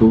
2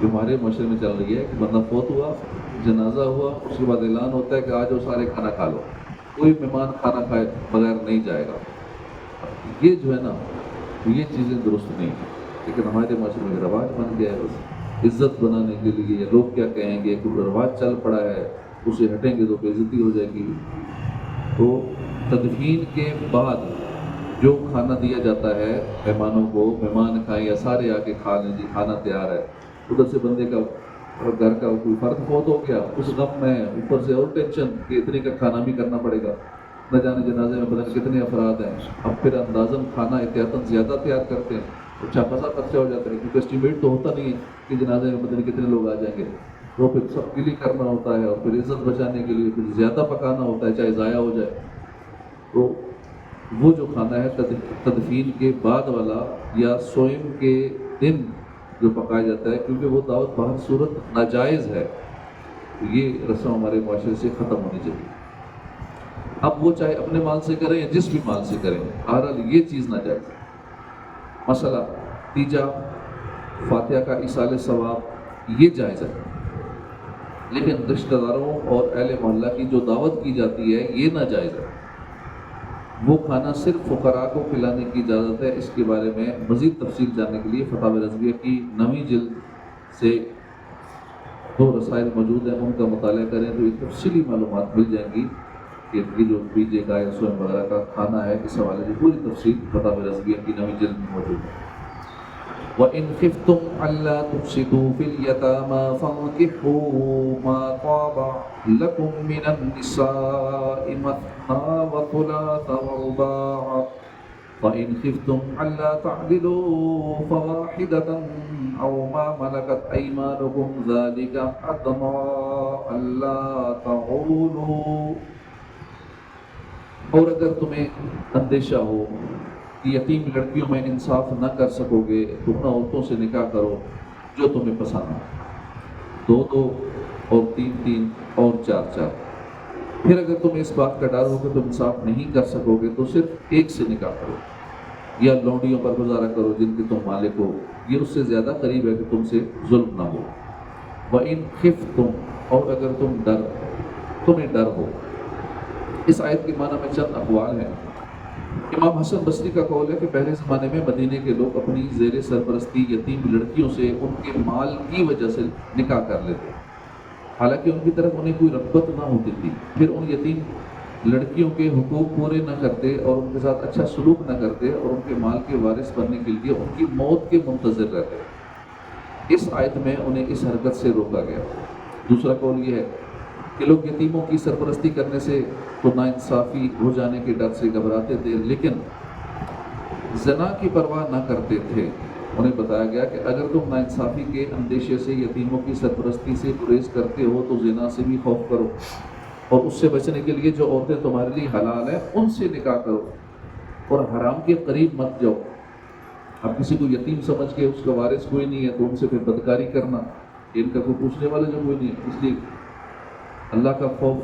جو ہمارے معاشرے میں چل رہی ہے کہ بندہ فوت ہوا، جنازہ ہوا، اس کے بعد اعلان ہوتا ہے کہ آج وہ سارے کھانا کھا لو، کوئی مہمان کھانا کھائے بغیر نہیں جائے گا۔ یہ جو ہے نا، یہ چیزیں درست نہیں ہیں، لیکن ہمارے معاشرے میں رواج بن گیا ہے، بس عزت بنانے کے لیے لوگ کیا کہیں گے، کوئی رواج چل پڑا ہے، اسے ہٹیں گے تو بے عزتی ہو جائے گی۔ تو تدفین کے بعد جو کھانا دیا جاتا ہے مہمانوں کو، مہمان کھائیں یا سارے آ کے کھا لیں، جی کھانا تیار ہے، ادھر سے بندے کا گھر کا کوئی فرد فوت ہو گیا، اس غم میں اوپر سے اور ٹینشن کہ اتنے کا کھانا بھی کرنا پڑے گا، نہ جانے جنازے میں پتہ نہیں کتنے افراد ہیں، اب پھر اندازاً کھانا احتیاطاً زیادہ تیار کرتے ہیں، اچھا خاصا خرچہ ہو جاتا ہے، کیونکہ اسٹیمیٹ تو ہوتا نہیں ہے کہ جنازے میں پتہ نہیں کتنے لوگ آ جائیں گے، تو پھر سب کے لیے کرنا ہوتا ہے، اور پھر عزت بچانے کے لیے پھر زیادہ پکانا ہوتا ہے چاہے ضائع ہو جائے۔ تو وہ جو کھانا ہے تدفین کے بعد والا یا سوئم کے دن جو پکایا جاتا ہے، کیونکہ وہ دعوت بہر صورت ناجائز ہے، یہ رسم ہمارے معاشرے سے ختم ہونی چاہیے۔ اب وہ چاہے اپنے مال سے کریں یا جس بھی مال سے کریں، بہرحال یہ چیز ناجائز ہے۔ مسئلہ تیجا فاتحہ کا ایصال ثواب یہ جائز ہے، لیکن رشتہ داروں اور اہل محلہ کی جو دعوت کی جاتی ہے یہ ناجائز ہے۔ وہ کھانا صرف فقراء کو کھلانے کی اجازت ہے۔ اس کے بارے میں مزید تفصیل جاننے کے لیے فتاوی رضویہ کی 9ویں جلد سے 2 رسائل موجود ہیں، ان کا مطالعہ کریں تو یہ تفصیلی معلومات مل جائیں گی کہ یہ جو بیجے کا یا سوئم وغیرہ کا کھانا ہے اس حوالے سے پوری تفصیل فتاوی رضویہ کی 9ویں جلد میں موجود ہے۔ وَإِنْ خِفْتُمْ أَلَّا تُقْسِطُوا فِي الْيَتَامَى فَانكِحُوا مَا طَابَ لَكُم مِّنَ النِّسَاءِ مَثْنَىٰ وَثُلَاثَ وَرُبَاعَ فَإِنْ خِفْتُمْ أَلَّا تَعْدِلُوا فَوَاحِدَةً أَوْ مَا مَلَكَتْ أَيْمَانُكُمْ ذَلِكَ أَدْنَىٰ أَلَّا تَعُولُوا۔ اور اگر تمہیں اندیشہ ہو کہ یتیم لڑکیوں میں انصاف نہ کر سکو گے تو ان عورتوں سے نکاح کرو جو تمہیں پسند ہو، 2 اور 3 اور 4۔ پھر اگر تمہیں اس بات کا ڈر ہو کہ تم انصاف نہیں کر سکو گے تو صرف ایک سے نکاح کرو، یا لونڈیوں پر گزارا کرو جن کے تم مالک ہو، یہ اس سے زیادہ قریب ہے کہ تم سے ظلم نہ ہو۔ وَإِنْ خِفْتُمْ، اور اگر تمہیں ڈر ہو۔ اس آیت کے معنی میں چند اقوال ہیں۔ امام حسن بصری کا قول ہے کہ پہلے زمانے میں مدینے کے لوگ اپنی زیر سرپرستی یتیم لڑکیوں سے ان کے مال کی وجہ سے نکاح کر لیتے، حالانکہ ان کی طرف انہیں کوئی رغبت نہ ہوتی تھی، پھر ان یتیم لڑکیوں کے حقوق پورے نہ کرتے اور ان کے ساتھ اچھا سلوک نہ کرتے اور ان کے مال کے وارث بننے کے لیے ان کی موت کے منتظر رہتے۔ اس آیت میں انہیں اس حرکت سے روکا گیا۔ دوسرا قول یہ ہے کہ لوگ یتیموں کی سرپرستی کرنے سے تو ناانصافی ہو جانے کے ڈر سے گھبراتے تھے، لیکن زنا کی پرواہ نہ کرتے تھے۔ انہیں بتایا گیا کہ اگر تم ناانصافی کے اندیشے سے یتیموں کی سرپرستی سے گریز کرتے ہو تو زنا سے بھی خوف کرو، اور اس سے بچنے کے لیے جو عورتیں تمہارے لیے حلال ہیں ان سے نکاح کرو، اور حرام کے قریب مت جاؤ۔ اب کسی کو یتیم سمجھ کے اس کا وارث کوئی نہیں ہے تو ان سے پھر بدکاری کرنا، ان کا کوئی پوچھنے والا جو کوئی نہیں ہے، اس لیے اللہ کا خوف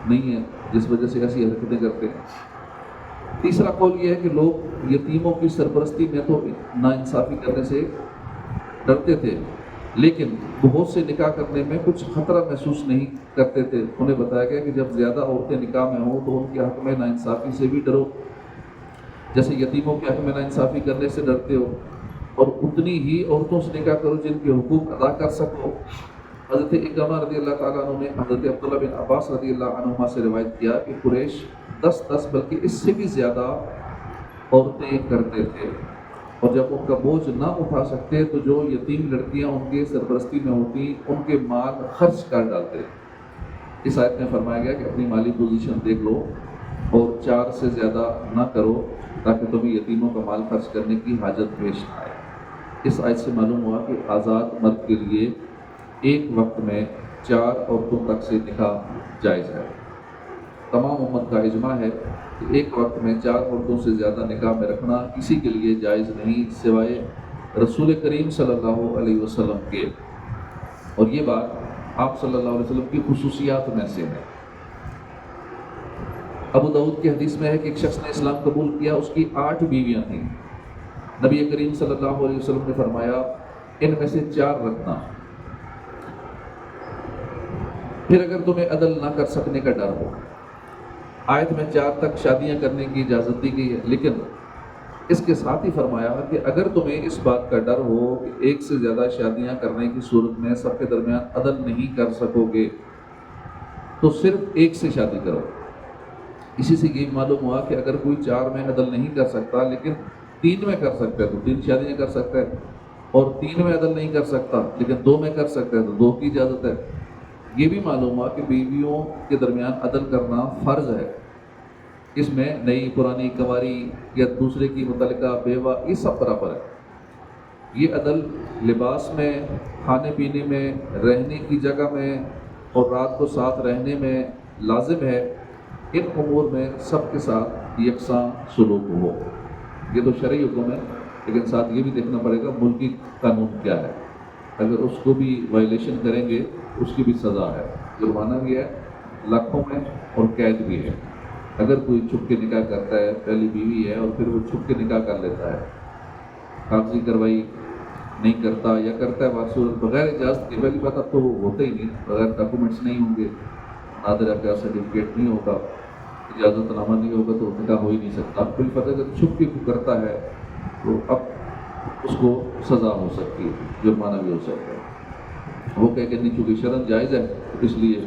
نہیں ہے جس وجہ سے ایسی حرکتیں کرتے ہیں۔ تیسرا قول یہ ہے کہ لوگ یتیموں کی سرپرستی میں تو ناانصافی کرنے سے ڈرتے تھے، لیکن بہت سے نکاح کرنے میں کچھ خطرہ محسوس نہیں کرتے تھے۔ انہیں بتایا گیا کہ جب زیادہ عورتیں نکاح میں ہوں تو ان کے حق میں ناانصافی سے بھی ڈرو، جیسے یتیموں کے حق میں ناانصافی کرنے سے ڈرتے ہو، اور اتنی ہی عورتوں سے نکاح کرو جن کے حقوق ادا کر سکو۔ حضرت اکرمہ رضی اللہ تعالیٰ عنہ نے حضرت عبداللہ بن عباس رضی اللہ عنہما سے روایت کیا کہ قریش 10 بلکہ اس سے بھی زیادہ عورتیں کرتے تھے، اور جب ان کا بوجھ نہ اٹھا سکتے تو جو یتیم لڑکیاں ان کے سرپرستی میں ہوتی ان کے مال خرچ کر ڈالتے۔ اس آیت میں فرمایا گیا کہ اپنی مالی پوزیشن دیکھ لو اور 4 سے زیادہ نہ کرو تاکہ تمہیں یتیموں کا مال خرچ کرنے کی حاجت پیش نہ آئے۔ اس آیت سے معلوم ہوا کہ آزاد مرد کے لیے ایک وقت میں 4 عورتوں تک سے نکاح جائز ہے۔ تمام امت کا اجماع ہے کہ ایک وقت میں 4 عورتوں سے زیادہ نکاح میں رکھنا کسی کے لیے جائز نہیں سوائے رسول کریم صلی اللہ علیہ وسلم کے، اور یہ بات آپ صلی اللہ علیہ وسلم کی خصوصیات میں سے ہے۔ ابو داؤد کی حدیث میں ہے کہ ایک شخص نے اسلام قبول کیا، اس کی 8 بیویاں تھیں۔ نبی کریم صلی اللہ علیہ وسلم نے فرمایا ان میں سے 4 رکھنا، پھر اگر تمہیں عدل نہ کر سکنے کا ڈر ہو، آیت میں 4 تک شادیاں کرنے کی اجازت دی گئی ہے، لیکن اس کے ساتھ ہی فرمایا کہ اگر تمہیں اس بات کا ڈر ہو کہ ایک سے زیادہ شادیاں کرنے کی صورت میں سب کے درمیان عدل نہیں کر سکو گے تو صرف ایک سے شادی کرو۔ اسی سے یہ معلوم ہوا کہ اگر کوئی 4 میں عدل نہیں کر سکتا لیکن 3 میں کر سکتا ہے تو 3 شادیاں کر سکتا ہے، اور 3 میں عدل نہیں کر سکتا لیکن 2 میں کر سکتا ہے تو 2 کی اجازت ہے۔ یہ بھی معلوم ہوا کہ بیویوں کے درمیان عدل کرنا فرض ہے، اس میں نئی پرانی کنواری یا دوسرے کی متعلقہ بیوہ یہ سب برابر ہے۔ یہ عدل لباس میں، کھانے پینے میں، رہنے کی جگہ میں اور رات کو ساتھ رہنے میں لازم ہے، ان امور میں سب کے ساتھ یکساں سلوک ہو۔ یہ تو شرعی حکم ہے، لیکن ساتھ یہ بھی دیکھنا پڑے گا ملکی قانون کیا ہے، اگر اس کو بھی وائلیشن کریں گے اس کی بھی سزا ہے، جرمانہ بھی ہے لاکھوں میں اور قید بھی ہے۔ اگر کوئی چھپ کے نکاح کرتا ہے، پہلی بیوی ہے اور پھر وہ چھپ کے نکاح کر لیتا ہے، کاغذی کارروائی نہیں کرتا یا کرتا ہے بصورت بغیر اجازت کے، پہلی بات اب تو وہ ہوتا ہی نہیں، بغیر ڈاکومنٹس نہیں ہوں گے، نادرہ کا سرٹیفکیٹ نہیں ہوگا، اجازت نامہ نہیں ہوگا تو نکاح ہو ہی نہیں سکتا۔ بالفتح اگر چھپ کے کرتا ہے تو اب اس کو سزا ہو سکتی ہے، جرمانہ بھی ہو سکتا ہے۔ وہ کہہ کہ نہیں چونکہ شرم جائز ہے اس لیے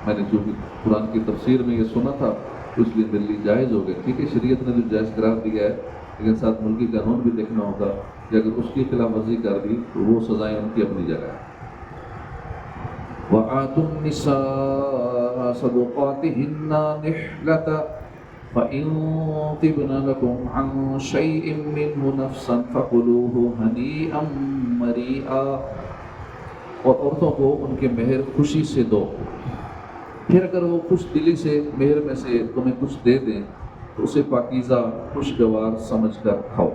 میں نے چونکہ قرآن کی تفسیر میں یہ سنا تھا تو اس لیے میرے لیے جائز ہو گیا۔ ٹھیک ہے، شریعت نے جو جائز قرار دیا ہے، لیکن ساتھ ملکی قانون بھی دیکھنا ہوگا کہ اگر اس کی خلاف ورزی کر دی تو وہ سزائیں ان کی اپنی جگہ ہیں۔ وَآتُوا النِّسَاءَ صَدُقَاتِهِنَّ نِحْلَةً فَإِن طِبْنَ لَكُمْ عَن شَيْءٍ مِّنْهُ نَفْسًا فَكُلُوهُ هَنِيئًا مَرِيئًا، اور عورتوں کو ان کے مہر خوشی سے دو، پھر اگر وہ خوش دلی سے مہر میں سے تمہیں کچھ دے دیں تو اسے پاکیزہ خوشگوار سمجھ کر کھاؤ۔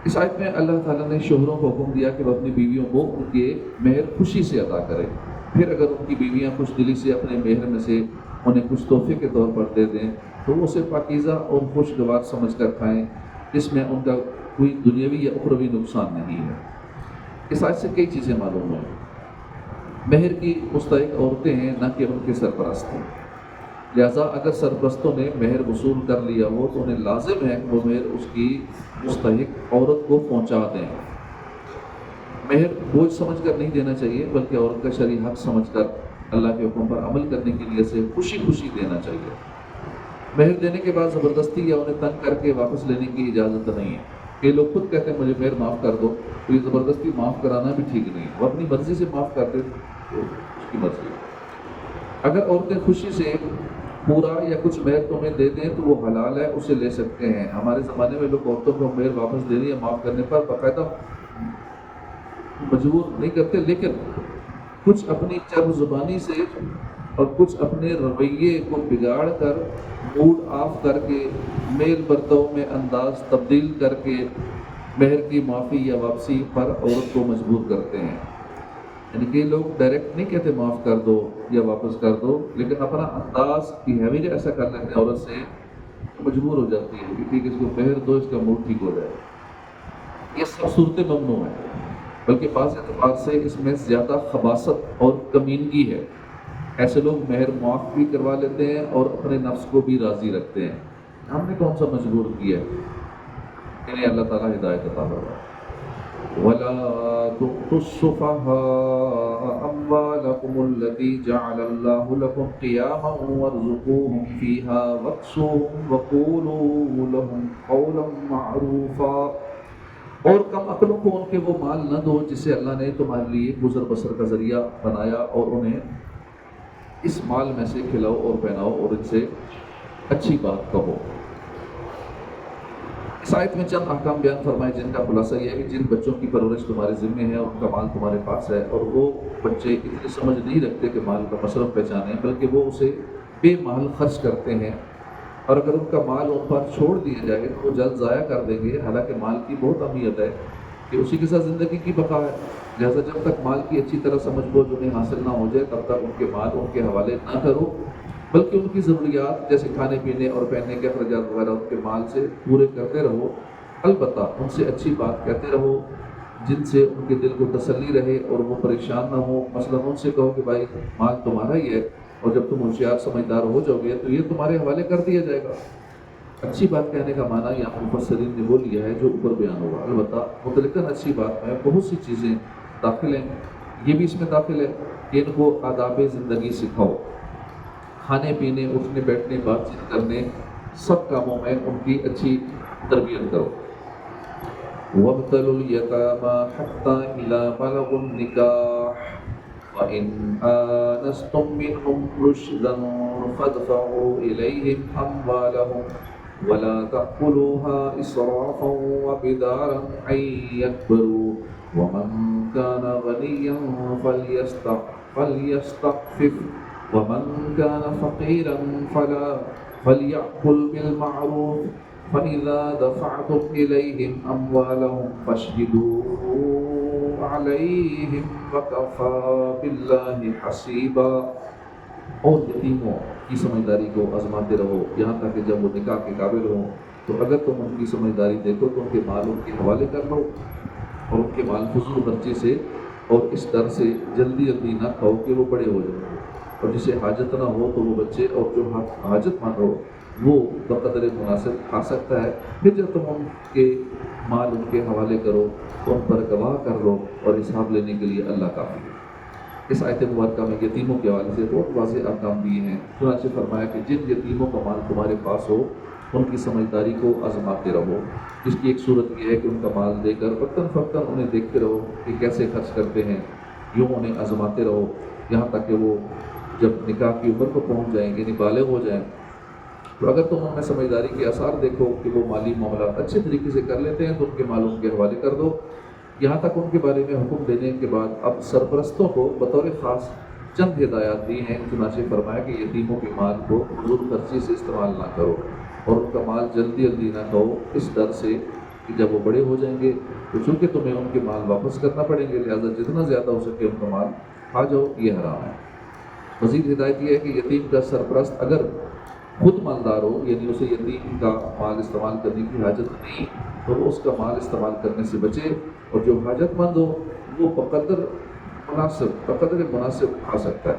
اس آیت میں اللہ تعالیٰ نے شوہروں کو حکم دیا کہ وہ اپنی بیویوں کو ان کے مہر خوشی سے ادا کریں، پھر اگر ان کی بیویاں خوش دلی سے اپنے مہر میں سے انہیں کچھ تحفے کے طور پر دے دیں تو وہ اسے پاکیزہ اور خوشگوار سمجھ کر کھائیں، جس میں ان کا کوئی دنیاوی یا اخروی نقصان نہیں ہے۔ اس آیت سے کئی چیزیں معلوم ہیں۔ مہر کی مستحق عورتیں ہیں، نہ کہ ان کے سرپرست ہیں، لہٰذا اگر سرپرستوں نے مہر وصول کر لیا ہو تو انہیں لازم ہے کہ وہ مہر اس کی مستحق عورت کو پہنچا دیں۔ مہر بوجھ سمجھ کر نہیں دینا چاہیے، بلکہ عورت کا شرعی حق سمجھ کر اللہ کے حکم پر عمل کرنے کی نیت سے خوشی خوشی دینا چاہیے۔ مہر دینے کے بعد زبردستی یا انہیں تنگ کر کے واپس لینے کی اجازت نہیں ہے۔ کئی لوگ خود کہتے ہیں مجھے مہر معاف کر دو، تو یہ زبردستی معاف کرانا بھی ٹھیک نہیں، وہ اپنی مرضی سے معاف کر دے تو اس کی مرضی ہے۔ اگر عورتیں خوشی سے پورا یا کچھ مہر تمہیں دے دیں تو وہ حلال ہے، اسے لے سکتے ہیں۔ ہمارے زمانے میں لوگ عورتوں کو مہر واپس دینے یا معاف کرنے پر باقاعدہ مجبور نہیں کرتے، لیکن کچھ اپنی چرب زبانی سے اور کچھ اپنے رویے کو بگاڑ کر، موڈ آف کر کے، میل برتو میں انداز تبدیل کر کے مہر کی معافی یا واپسی پر عورت کو مجبور کرتے ہیں۔ یعنی کہ لوگ ڈائریکٹ نہیں کہتے معاف کر دو یا واپس کر دو، لیکن اپنا انداز بیہیویئر ایسا کر لیتے ہیں عورت سے مجبور ہو جاتی ہے کہ ٹھیک ہے اس کو مہر دو، اس کا موڈ ٹھیک ہو جائے۔ یہ سب صورتیں ممنوع ہیں، بلکہ بعض اعتبار سے اس میں زیادہ خباثت اور کمینگی ہے۔ ایسے لوگ مہر معاف بھی کروا لیتے ہیں اور اپنے نفس کو بھی راضی رکھتے ہیں۔ ہم نے کون سا مجبور کیا ہے؟ انہیں اللہ تعالیٰ ہدایت عطا فرمائے۔ وَلَا تُؤْتُوا السُّفَهَاءَ أَمْوَالَكُمُ الَّتِي جَعَلَ اللَّهُ لَكُمْ قِيَامًا وَارْزُقُوهُمْ فِيهَا وَاكْسُوهُمْ وَقُولُوا لَهُمْ قَوْلًا مَّعْرُوفًا، اور کم عقلوں کو ان کے وہ مال نہ دو جسے اللہ نے تمہارے لیے گزر بسر کا ذریعہ بنایا، اور انہیں اس مال میں سے کھلاؤ اور پہناؤ اور ان سے اچھی بات کہو۔ اس آیت میں چند احکام بیان فرمائے جن کا خلاصہ یہ ہے کہ جن بچوں کی پرورش تمہارے ذمے ہے اور ان کا مال تمہارے پاس ہے، اور وہ بچے اتنی سمجھ نہیں رکھتے کہ مال کا مصرف پہچانے، بلکہ وہ اسے بے مال خرچ کرتے ہیں، اور اگر ان کا مال ان پر چھوڑ دیا جائے تو وہ جلد ضائع کر دیں گے، حالانکہ مال کی بہت اہمیت ہے کہ اسی کے ساتھ زندگی کی بقا ہے۔ لہٰذا جب تک مال کی اچھی طرح سمجھ بوجھ انہیں حاصل نہ ہو جائے تب تک ان کے مال ان کے حوالے نہ کرو، بلکہ ان کی ضروریات جیسے کھانے پینے اور پہننے کے اخراجات وغیرہ ان کے مال سے پورے کرتے رہو، البتہ ان سے اچھی بات کہتے رہو، جن سے ان کے دل کو تسلی رہے اور وہ پریشان نہ ہو. مثلاً ان سے کہو کہ بھائی مال تمہارا ہی ہے اور جب تم ہوشیار سمجھدار ہو جاؤ گے تو یہ تمہارے حوالے کر دیا جائے گا. اچھی بات کہنے کا معنی یہاں مفسرین نے وہ لیا ہے جو اوپر بیان ہوگا. البتہ متعلقاً اچھی بات میں بہت سی چیزیں داخل ہیں. یہ بھی اس میں داخل ہے کہ ان کو آداب زندگی سکھاؤ. کھانے پینے, اٹھنے بیٹھنے, بات چیت کرنے, سب کاموں میں ان کی اچھی تربیت کرو. وَابْتَلُوا الْيَتَامَى حَتَّى إِذَا بَلَغُوا النِّكَاحَ وَإِنْ آنَسْتُم مِّنْهُمْ رُشْدًا فَادْفَعُوا إِلَيْهِمْ أَمْوَالَهُمْ وَلَا تَأْكُلُوهَا إِسْرَافًا وَبِدَارًا أَن يَكْبَرُوا وَمَنْ كَانَ غَنِيًّا فَلْيَسْتَعْفِفْ وَمَنْ كَانَ فَقِيرًا فَلْيَأْكُلْ بِالْمَعْرُوفِ فَإِذَا دَفَعْتُمْ إِلَيْهِمْ أَمْوَالَهُمْ فَاشْهِدُوا عَلَيْهِمْ وَكَفَى بِاللَّهِ حَسِيبًا. اور یتیموں کی سمجھداری کو آزماتے رہو یہاں تک کہ جب وہ نکاح کے قابل ہوں تو اگر تم ان کی سمجھداری دیکھو تو ان کے مال ان کے حوالے کر لو اور ان کے مال فضول خرچی سے اور اس طرح سے جلدی نہ کھاؤ کہ وہ بڑے ہو جائیں. اور جسے حاجت نہ ہو تو وہ بچے اور جو حاجت مند ہو وہ بقدر مناسب کھا سکتا ہے. پھر جب تم ان کے مال ان کے حوالے کرو تو ان پر گواہ کر لو اور حساب لینے کے لیے اللہ کافی ہے. اس آیت مبارکہ میں یتیموں کے حوالے سے بہت واضح احکام دیے ہیں. چنانچہ فرمایا کہ جن یتیموں کا مال تمہارے پاس ہو ان کی سمجھداری کو آزماتے رہو. جس کی ایک صورت یہ ہے کہ ان کا مال دے کر وقتاً انہیں دیکھتے رہو کہ کیسے خرچ کرتے ہیں. یوں انہیں آزماتے رہو یہاں تک کہ وہ جب نکاح کی عمر کو پہنچ جائیں گے, بالغ ہو جائیں, تو اگر تم ان میں سمجھداری کے آثار دیکھو کہ وہ مالی معاملات اچھے طریقے سے کر لیتے ہیں تو ان کے مال ان کے حوالے کر دو. یہاں تک ان کے بارے میں حکم دینے کے بعد اب سرپرستوں کو بطور خاص چند ہدایات دی ہیں. چنانچہ فرمایا کہ یتیموں کے مال کو فضول خرچی سے استعمال نہ کرو اور ان کا مال جلدی نہ کھاؤ اس ڈر سے کہ جب وہ بڑے ہو جائیں گے تو چونکہ تمہیں ان کے مال واپس کرنا پڑیں گے لہٰذا جتنا زیادہ ہو سکے ان کا مال کھا جاؤ, یہ حرام ہے. مزید ہدایت یہ ہے کہ یتیم کا سرپرست اگر خود مالدار ہو یعنی اسے یتیم کا مال استعمال کرنے کی حاجت نہیں تو وہ اس کا مال استعمال کرنے سے بچے اور جو حاجت مند ہو وہ بقدر مناسب کھا سکتا ہے.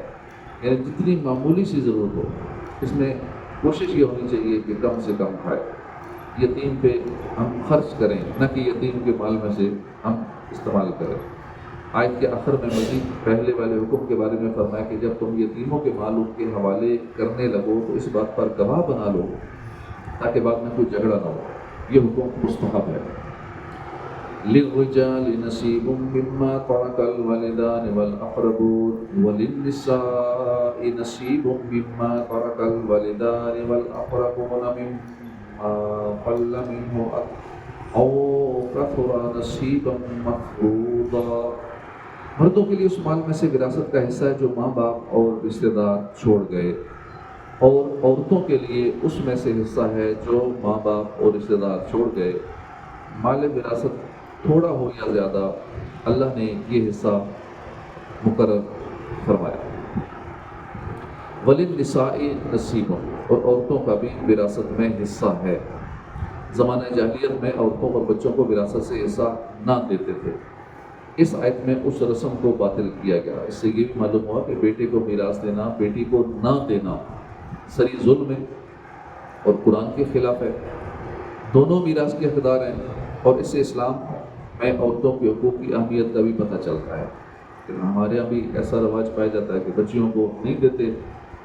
یعنی جتنی معمولی سی ضرورت ہو اس میں کوشش یہ ہونی چاہیے کہ کم سے کم کھائے. یتیم پہ ہم خرچ کریں نہ کہ یتیم کے مال میں سے ہم استعمال کریں. آیت کے آخر میں مزید پہلے والے حکم کے بارے میں فرمایا کہ جب تم یتیموں کے مال ان کے حوالے کرنے لگو تو اس بات پر گواہ بنا لو تاکہ بعد میں کوئی جھگڑا نہ ہو. یہ حکم مستحب ہے. لِلرِّجَالِ نَصِيبٌ مِّمَّا تَرَكَ الْوَالِدَانِ وَالْأَقْرَبُونَ وَلِلنِّسَاءِ نَصِيبٌ مِّمَّا تَرَكَ الْوَالِدَانِ وَالْأَقْرَبُونَ مِمَّا قَلَّ مِنْهُ أَوْ كَثُرَ نَصِيبًا مَّفْرُوضًا. مردوں کے لیے اس مال میں سے وراثت کا حصہ ہے جو ماں باپ اور رشتہ دار چھوڑ گئے, اور عورتوں کے لیے اس میں سے حصہ ہے جو ماں باپ اور رشتہ دار چھوڑ گئے. مال وراثت تھوڑا ہو یا زیادہ اللہ نے یہ حصہ مقرر فرمایا. وَلِلنِّسَاءِ نَصِيبٌ, اور عورتوں کا بھی وراثت میں حصہ ہے. زمانہ جاہلیت میں عورتوں اور بچوں کو وراثت سے حصہ نہ دیتے تھے. اس آیت میں اس رسم کو باطل کیا گیا. اس سے یہ بھی معلوم ہوا کہ بیٹے کو میراث دینا بیٹی کو نہ دینا سری ظلم ہے اور قرآن کے خلاف ہے. دونوں میراث کے حقدار ہیں اور اس سے اسلام میں عورتوں کے حقوق کی اہمیت کا بھی پتہ چلتا ہے. ہمارے یہاں بھی ایسا رواج پایا جاتا ہے کہ بچیوں کو نہیں دیتے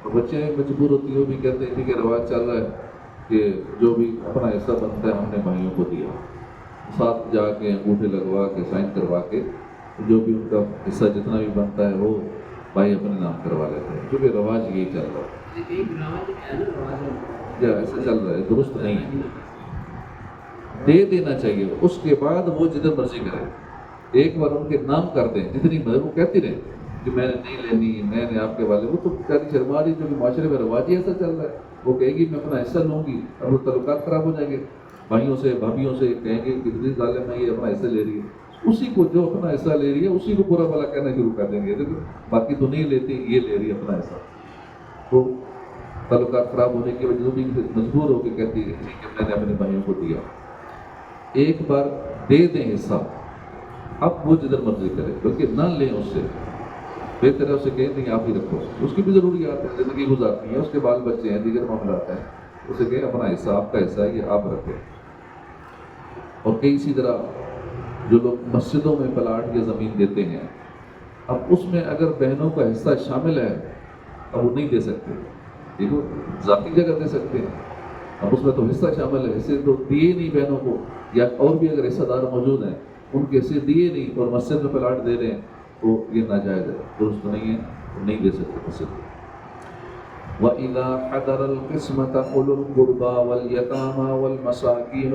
اور بچے مجبور ہوتی ہیں, وہ بھی کہتے ہیں کہ رواج چل رہا ہے کہ جو بھی اپنا حصہ بنتا ہے ہم نے بھائیوں کو دیا, ساتھ جا کے انگوٹھے لگوا کے سائن کروا کے جو بھی ان کا حصہ جتنا بھی بنتا ہے وہ بھائی اپنے نام کروا لیتے ہیں, کیونکہ رواج یہی چل رہا ہے. ایسا چل رہا ہے, درست نہیں ہے. دے دینا چاہیے, اس کے بعد وہ جتنا مرضی کرے. ایک بار ان کے نام کر دیں جتنی مرضی, وہ کہتی رہے کہ میں نے نہیں لینی, میں نے آپ کے والے, وہ تو بیچاری شرما رہی, جو کہ معاشرے میں رواج ہی ایسا چل رہا ہے. وہ کہے گی میں اپنا حصہ لوں گی, اور وہ تعلقات خراب ہو جائیں گے. بھائیوں سے بھابھیوں سے کہیں گے کہ کتنی ظالم ہے یہ اپنا حصہ لے رہی ہے. اسی کو جو اپنا حصہ لے رہی ہے اسی کو برا بھلا کہنا شروع کر دیں گے, دیکھو باقی تو نہیں لیتی, یہ لے رہی ہے اپنا حصہ. تو تعلقات خراب ہونے کی وجہ سے بھی مجبور ہو کے کہتی ہے کہ میں نے اپنے بھائیوں کو دیا. ایک بار دے دیں حصہ, اب وہ جدھر مرضی کرے، بلکہ نہ لیں اس سے، بہتر ہے اسے کہیں نہیں آپ ہی رکھو، اس کی بھی ضروریات ہے، زندگی گزارتی ہے، اس کے بال بچے ہیں، دیگر معاملات ہیں، اسے کہیں اپنا حصہ آپ کا حصہ ہے یہ آپ رکھیں۔ اور کئی اسی طرح جو لوگ مسجدوں میں پلاٹ یا زمین دیتے ہیں، اب اس میں اگر بہنوں کا حصہ شامل ہے اب وہ نہیں دے سکتے، دیکھو ذاتی جگہ دے سکتے ہیں، اب اس میں تو حصہ شامل ہے، حصے تو دیے نہیں بہنوں کو، یا اور بھی اگر حصہ دار موجود ہیں ان کے حصے دیے نہیں اور مسجد میں پلاٹ دے رہے ہیں تو یہ ناجائز ہے، درست نہیں ہے، تو نہیں دے سکتے مسجد میں۔ وَإِذَا حَضَرَ الْقِسْمَةَ أُولُو الْقُرْبَى وَالْيَتَامَى وَالْمَسَاكِينُ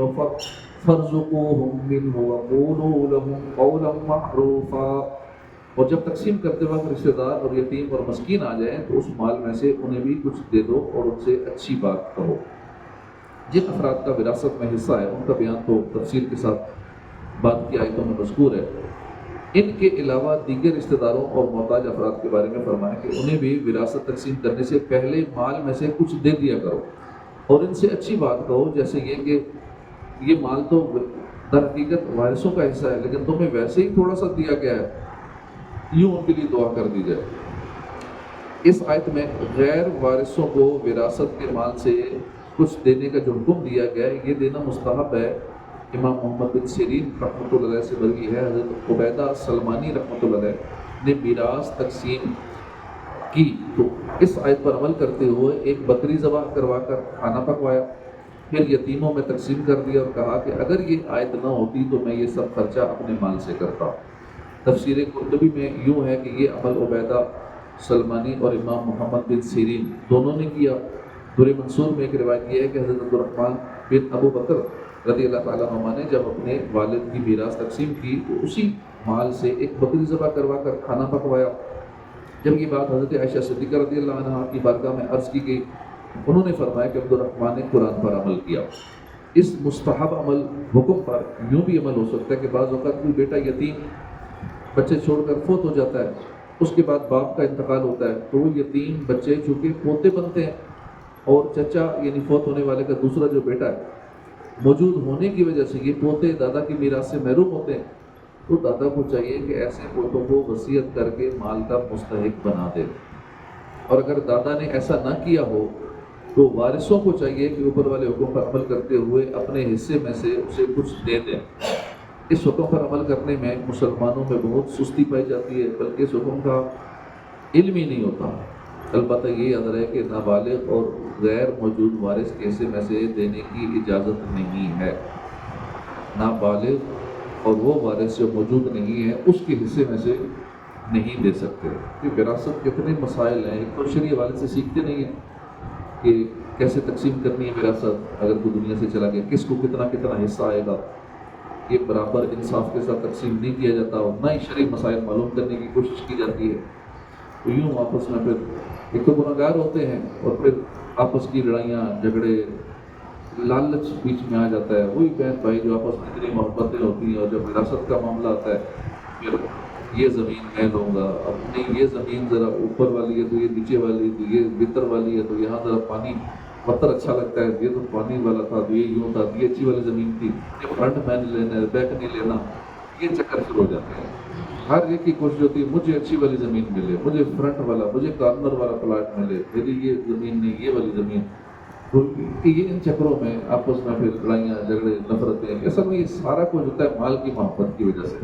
فَارْزُقُوهُم مِّنْهُ وَقُولُوا لَهُمْ قَوْلًا مَّعْرُوفًا، اور جب تقسیم کرتے وقت رشتہ دار اور یتیم اور مسکین آ جائیں تو اس مال میں سے انہیں بھی کچھ دے دو اور ان سے اچھی بات کہو۔ جن افراد کا وراثت میں حصہ ہے ان کا بیان تو تفصیل کے ساتھ بعد کی آیتوں میں مذکور ہے، ان کے علاوہ دیگر رشتہ داروں اور محتاج افراد کے بارے میں فرمایا کہ انہیں بھی وراثت تقسیم کرنے سے پہلے مال میں سے کچھ دے دیا کرو اور ان سے اچھی بات کہو، جیسے یہ کہ یہ مال تو در حقیقت وارثوں کا حصہ ہے لیکن تمہیں ویسے ہی تھوڑا سا دیا گیا ہے، یوں ان کے لیے دعا کر دی جائے۔ اس آیت میں غیر وارثوں کو وراثت کے مال سے کچھ دینے کا جو حکم دیا گیا ہے یہ دینا مستحب ہے۔ امام محمد بن سیرین رحمۃ اللہ علیہ سے مروی ہے، حضرت عبیدہ سلمانی رحمۃ اللہ علیہ نے میراث تقسیم کی تو اس آیت پر عمل کرتے ہوئے ایک بکری ذبح کروا کر کھانا پکوایا، پھر یتیموں میں تقسیم کر دیا اور کہا کہ اگر یہ آیت نہ ہوتی تو میں یہ سب خرچہ اپنے مال سے کرتا۔ تفسیر قرطبی میں یوں ہے کہ یہ عمل عبیدہ سلمانی اور امام محمد بن سیرین دونوں نے کیا۔ دور منصور میں ایک روایت یہ ہے کہ حضرت عبدالرحمن بن ابو بکر رضی اللہ تعالیٰ عنہ نے جب اپنے والد کی میراث تقسیم کی تو اسی مال سے ایک بکری ذبح کروا کر کھانا پکوایا۔ جب یہ بات حضرت عائشہ صدیقہ رضی اللہ عنہ کی بارگاہ میں عرض کی گئی، انہوں نے فرمایا کہ عبدالرحمن نے قرآن پر عمل کیا۔ اس مستحب عمل حکم پر یوں بھی عمل ہو سکتا ہے کہ بعض اوقات کوئی بیٹا یتیم بچے چھوڑ کر فوت ہو جاتا ہے، اس کے بعد باپ کا انتقال ہوتا ہے تو وہ یتیم بچے چونکہ پوتے بنتے ہیں اور چچا یعنی فوت ہونے والے کا دوسرا جو بیٹا ہے موجود ہونے کی وجہ سے یہ پوتے دادا کی میراث سے محروم ہوتے ہیں، تو دادا کو چاہیے کہ ایسے پوتوں کو وصیت کر کے مال کا مستحق بنا دے، اور اگر دادا نے ایسا نہ کیا ہو تو وارثوں کو چاہیے کہ اوپر والے حکم پر عمل کرتے ہوئے اپنے حصے میں سے اسے کچھ دے دیں۔ اس حکم پر عمل کرنے میں مسلمانوں میں بہت سستی پائی جاتی ہے، بلکہ اس حکم کا علم ہی نہیں ہوتا۔ البتہ یہ یاد رہے کہ نابالغ اور غیر موجود وارث کے حصے میں سے دینے کی اجازت نہیں ہے۔ نابالغ اور وہ وارث جو موجود نہیں ہے اس کے حصے میں سے نہیں دے سکتے۔ کہ وراثت کتنے مسائل ہیں، ایک تو شرعی حوالے سے سیکھتے نہیں ہیں کہ کیسے تقسیم کرنی ہے وراثت، اگر کوئی دنیا سے چلا گیا کس کو کتنا کتنا حصہ آئے گا، یہ برابر انصاف کے ساتھ تقسیم نہیں کیا جاتا، اور نہ ہی شرعی مسائل معلوم کرنے کی کوشش کی جاتی ہے۔ تو یوں آپس میں پھر ایک تو گناہگار ہوتے ہیں اور پھر آپس کی لڑائیاں جھگڑے لالچ بیچ میں آ جاتا ہے۔ وہی بہن بھائی جو آپس میں اتنی محبتیں ہوتی ہیں اور جب وراثت کا معاملہ آتا ہے پھر یہ زمین میں لوں گا، اب نہیں یہ زمین ذرا اوپر والی ہے تو یہ نیچے والی، تو یہ بتر والی ہے تو یہاں ذرا پانی پتھر اچھا لگتا ہے، یہ تو پانی والا تھا تو یہ یوں تھا، یہ اچھی والی زمین تھی، یہ فرنٹ میں نے لینا ہے بیک نہیں لینا، یہ چکر شروع ہو جاتے ہیں۔ ہر ایک کی کوشش ہوتی ہے مجھے اچھی والی زمین ملے، مجھے فرنٹ والا، مجھے کارنر والا پلاٹ ملے، میری یہ زمین نہیں یہ والی زمین۔ تو یہ ان چکروں میں آپس میں پھر لڑائیاں جھگڑے نفرتیں، اصل میں یہ سارا کچھ ہوتا ہے مال کی محبت کی وجہ سے۔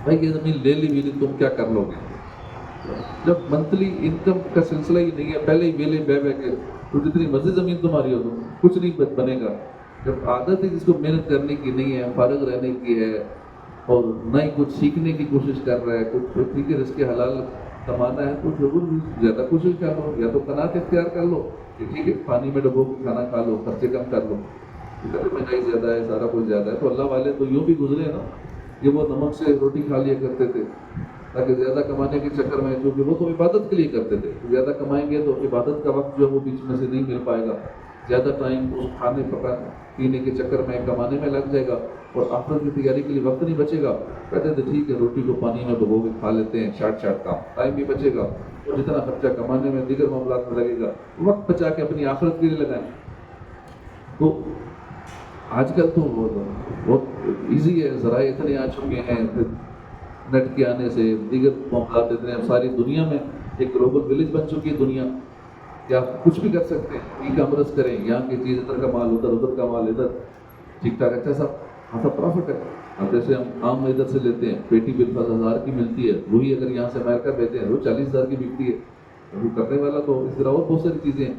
بھائی یہ زمین لے لی بھی تم کیا کر لو گے؟ جب منتھلی انکم کا سلسلہ ہی نہیں ہے، پہلے ہی ویلے بہ کے تو جتنی مرضی زمین تمہاری ہو تو کچھ نہیں بنے گا۔ جب عادت ہے جس کو محنت کرنے کی نہیں ہے، فارغ رہنے کی ہے اور نہ ہی کچھ سیکھنے کی کوشش کر رہا ہے، کچھ ٹھیک ہے رزق حلال کمانا ہے تو ضرور زیادہ کوشش کر لو، یا تو قناعت اختیار کر لو کہ ٹھیک ہے پانی میں ڈبو کے کھانا کھا لو، خرچے کم کر لو، مہنگائی زیادہ ہے سارا کچھ زیادہ ہے۔ تو اللہ والے تو یوں بھی گزرے نا کہ وہ نمک سے روٹی کھا لیا کرتے تھے تاکہ زیادہ کمانے کے چکر میں، کیونکہ وہ تو عبادت کے لیے کرتے تھے، زیادہ کمائیں گے تو عبادت کا وقت جو ہے وہ بیچ میں سے نہیں مل پائے گا، زیادہ ٹائم اس کھانے پکانے پینے کے چکر میں کمانے میں لگ جائے گا اور آخرت کی تیاری کے لیے وقت نہیں بچے گا۔ کہتے تھے ٹھیک ہے روٹی کو پانی میں ڈبو کے کھا لیتے ہیں، شارٹ کام، ٹائم بھی بچے گا اور جتنا خرچہ کمانے میں دیگر معاملات میں لگے گا وقت بچا کے اپنی آخرت کے لیے لگائیں۔ تو آج کل تو بہت ایزی ہے، ذرائع اتنے آ چکے ہیں، نیٹ کے آنے سے دیگر موقعات اتنے ہیں، ساری دنیا میں ایک گلوبل ولیج بن چکی ہے دنیا کہ آپ کچھ بھی کر سکتے ہیں، ای کامرس کریں، یہاں کی چیز ادھر کا مال ادھر، ادھر کا مال ادھر، ٹھیک ٹھاک اچھا سا خاصا پرافٹ ہے۔ اب جیسے ہم آم ادھر سے لیتے ہیں، پیٹی 1000 کی ملتی ہے، وہی اگر یہاں سے امریکہ بھیجتے ہیں وہ 40,000 کی بکتی ہے۔ وہ کرنے والا تو اس طرح اور بہت ساری چیزیں ہیں،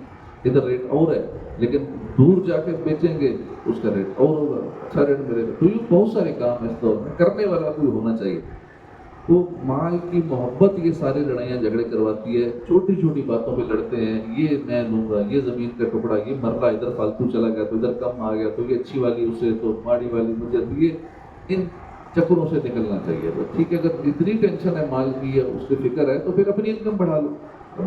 ادھر ریٹ اور ہے، لیکن دور جا کے بیچیں گے اس کا ریٹ اور ہوگا، اچھا ریٹ ملے گا۔ تو یہ بہت سارے کام ہیں اس دور میں، کرنے والا کوئی ہونا چاہیے۔ تو مال کی محبت یہ ساری لڑائیاں جھگڑے کرواتی ہے، چھوٹی چھوٹی باتوں پہ لڑتے ہیں، یہ میں لوں گا، یہ زمین کا ٹکڑا، یہ مرلہ ادھر فالتو چلا گیا تو ادھر کم آ گیا، تو یہ اچھی والی اسے تو ماڑی والی مجھے، یہ ان چکروں سے نکلنا چاہیے۔ تو ٹھیک ہے، اگر اتنی ٹینشن ہے مال کی ہے، اس کی فکر ہے، تو پھر اپنی انکم بڑھا لو،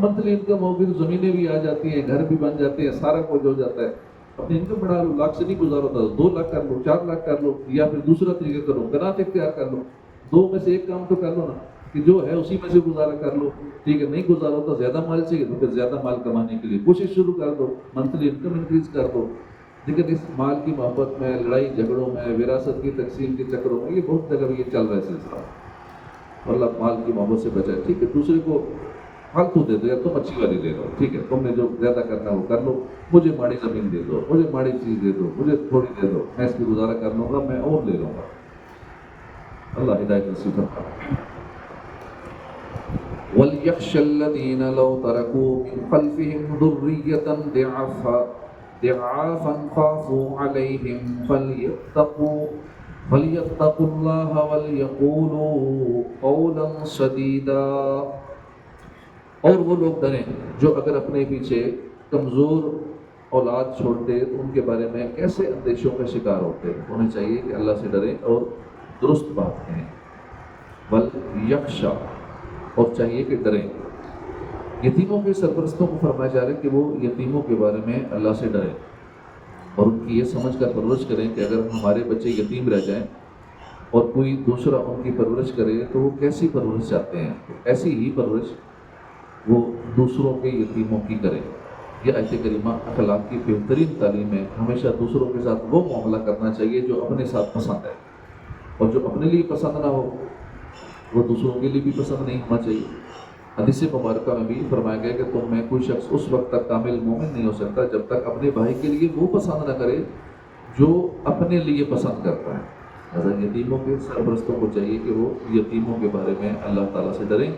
منتھلی انکم ہوگی تو زمینیں بھی آ جاتی ہیں، گھر بھی بن جاتے ہیں، سارا کچھ ہو جاتا ہے۔ اپنی انکم بڑھا لو، لاکھ سے نہیں گزارو تو 2 لاکھ کر لو، 4 لاکھ کر لو، یا پھر دوسرا طریقہ کرو، قناعت اختیار کر لو، 2 میں سے ایک کام تو کر لو نا، کہ جو ہے اسی میں سے گزارا کر لو۔ ٹھیک ہے، نہیں گزارو تو زیادہ مال چاہیے تو پھر زیادہ مال کمانے کے لیے کوشش شروع کر دو، منتھلی انکم انکریز کر دو۔ لیکن اس مال کی محبت میں، لڑائی جھگڑوں میں، وراثت کی تقسیم کے چکروں میں، یہ بہت جگہ یہ چل رہا ہے سلسلہ۔ اللہ مال کی محبت سے بچائے۔ ٹھیک ہے، دوسرے کو فالتو دے دو، یا تم اچھی والی دے دو، ٹھیک ہے، تم نے جو زیادہ کرنا ہے وہ کر لو، مجھے ماڑی زمین دے دو، مجھے ماڑی چیز دے دو، مجھے تھوڑی دے دو، میں اس کی گزارا کر لوں گا، میں اور لے لوں گا۔ اللہ ہدایت نصیب فرمائے۔ وَلْيَخْشَ الَّذِينَ لَوْ تَرَكُوا مِنْ خَلْفِهِمْ ذُرِّيَّةً ضِعَافًا خَافُوا عَلَيْهِمْ فَلْيَتَّقُوا اللَّهَ وَلْيَقُولُوا قَوْلًا سَدِيدًا۔ اور وہ لوگ ڈریں جو اگر اپنے پیچھے کمزور اولاد چھوڑتے تو ان کے بارے میں کیسے اندیشوں کا شکار ہوتے۔ انہیں چاہیے کہ اللہ سے ڈریں اور درست بات کہیں۔ وَلْيَخْشَ، اور چاہیے کہ ڈریں۔ یتیموں کے سرپرستوں کو فرمایا جا رہا ہے کہ وہ یتیموں کے بارے میں اللہ سے ڈریں اور ان کی یہ سمجھ کر پرورش کریں کہ اگر ہمارے بچے یتیم رہ جائیں اور کوئی دوسرا ان کی پرورش کرے تو وہ کیسی پرورش چاہتے ہیں، ایسی ہی پرورش وہ دوسروں کے یتیموں کی کریں۔ یہ آیت کریمہ اخلاق کی بہترین تعلیم ہے۔ ہمیشہ دوسروں کے ساتھ وہ معاملہ کرنا چاہیے جو اپنے ساتھ پسند ہے، اور جو اپنے لیے پسند نہ ہو وہ دوسروں کے لیے بھی پسند نہیں ہونا چاہیے۔ حدیث مبارکہ میں بھی فرمایا گیا کہ تم میں کوئی شخص اس وقت تک کامل مومن نہیں ہو سکتا جب تک اپنے بھائی کے لیے وہ پسند نہ کرے جو اپنے لیے پسند کرتا ہے۔ لہٰذا یتیموں کے سرپرستوں کو چاہیے کہ وہ یتیموں کے بارے میں اللہ تعالیٰ سے ڈریں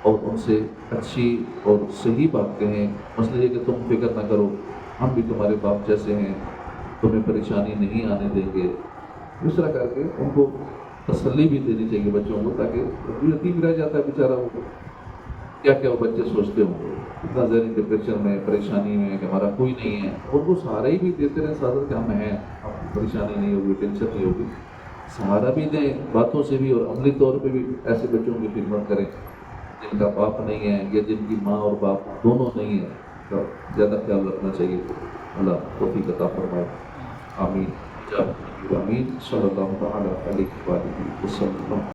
اور ان سے اچھی اور صحیح بات کہیں۔ مسئلہ یہ کہ تم فکر نہ کرو، ہم بھی تمہارے باپ جیسے ہیں، تمہیں پریشانی نہیں آنے دیں گے، اس طرح کر کے ان کو تسلی بھی دینی چاہیے بچوں کو، تاکہ یتیم رہ جاتا ہے بیچارہ، وہ کیا کیا وہ بچے سوچتے ہوں گے، اتنا ذہنی ڈپریشن میں، پریشانی میں کہ ہمارا کوئی نہیں ہے، اور وہ سہارا ہی بھی دیتے رہے ساتھ کہ ہم ہیں، ہم پریشانی نہیں ہوگی، ٹینشن نہیں ہوگی، سہارا بھی دیں باتوں سے بھی، اور عملی طور پہ بھی ایسے بچوں کی خدمت کریں جن کا باپ نہیں ہے یا جن کی ماں اور باپ دونوں نہیں ہیں، کا زیادہ خیال رکھنا چاہیے۔ اللہ توفیق عطا فرمائے، آمین، آمین، صلی اللہ تعالیٰ علیہ وسلم۔